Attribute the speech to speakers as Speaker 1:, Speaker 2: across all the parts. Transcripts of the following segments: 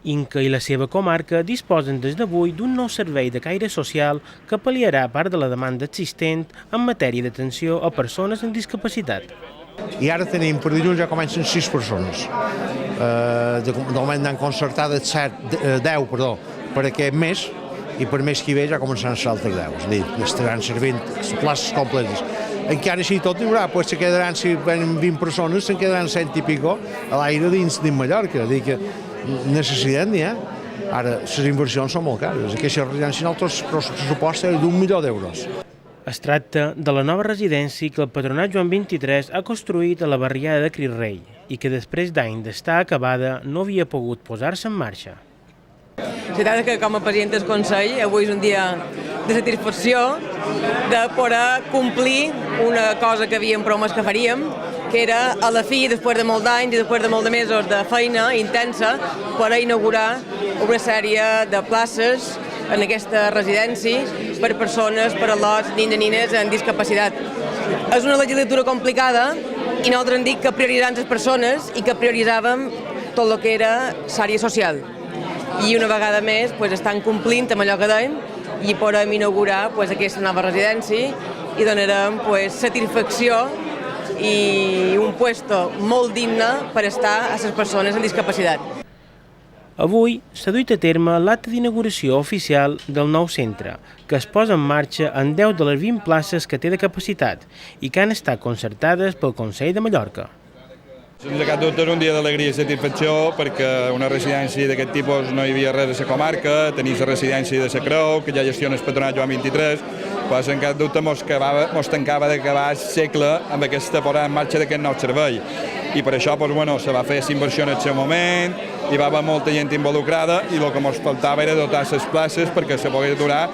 Speaker 1: Inca i la seva comarca disposen des d'avui d'un nou servei de caire social que pal·liarà part de la demanda existent en matèria d'atenció a persones amb discapacitat.
Speaker 2: I ara tenim, per dilluns ja comencen 6 persones. De moment n'han concertades 10 per aquest mes, i per mes que ve ja començaran a ser altres 10. És a dir, estaran servint places completes. Encara així tot hi haurà, se quedaran, si venen 20 persones, se'n quedaran 100 i pico a l'aire dins Mallorca. Dir que necessitat n'hi ha. Ara, les inversions són molt cares. Aquesta residència en el pressupost és d'1 milió d'euros.
Speaker 1: Es tracta de la nova residència que el Patronat Joan XXIII ha construït a la barriada de Crit Rei i que després d'anys d'estar acabada no havia pogut posar-se en marxa.
Speaker 3: La veritat és que com a president del Consell avui és un dia de satisfacció de poder complir una cosa que havíem promès que faríem, que era a la fi, després de molts d'anys i després de molts de mesos de feina intensa, poder inaugurar una sèrie de places en aquesta residència per persones, per als nens i nines amb discapacitat. És una legislatura complicada i nosaltres hem dit que prioritzàvem les persones i que prioritzàvem tot el que era l'àrea social. I una vegada més estan complint amb allò que dèiem i podem inaugurar aquesta nova residència i donarem satisfacció i un puesto molt digne per estar a les persones amb discapacitat.
Speaker 1: Avui s'ha duit a terme l'acte d'inauguració oficial del nou centre, que es posa en marxa en 10 de les 20 places que té de capacitat i que han estat concertades pel Consell de Mallorca.
Speaker 4: Sense cap dubte és un dia d'alegria i satisfacció perquè una residència d'aquest tipus no hi havia res a la comarca, tenir la residència de la Creu, que ja gestiona el Patronat Joan XXIII, però sense cap dubte mos tancava d'acabar el segle amb aquesta posada en marxa d'aquest nou servei. I per això se va fer la inversió en el seu moment, hi va haver molta gent involucrada i el que ens faltava era dotar les places perquè se pogués durar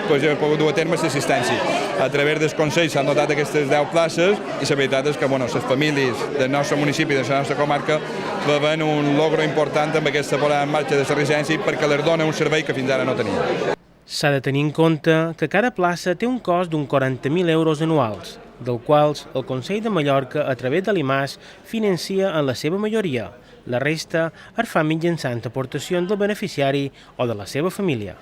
Speaker 4: i pogut dur a terme l'assistència. A través del Consell s'han dotat aquestes 10 places i la veritat és que les famílies del nostre municipi, de la nostra comarca, veuen un logro important amb aquesta posada en marxa de la residència perquè els dona un servei que fins ara no tenia.
Speaker 1: S'ha de tenir en compte que cada plaça té un cost d'uns 40.000 euros anuals, dels quals el Consell de Mallorca, a través de l'IMAS, financia en la seva majoria. La resta es fa mitjançant aportacions del beneficiari o de la seva família.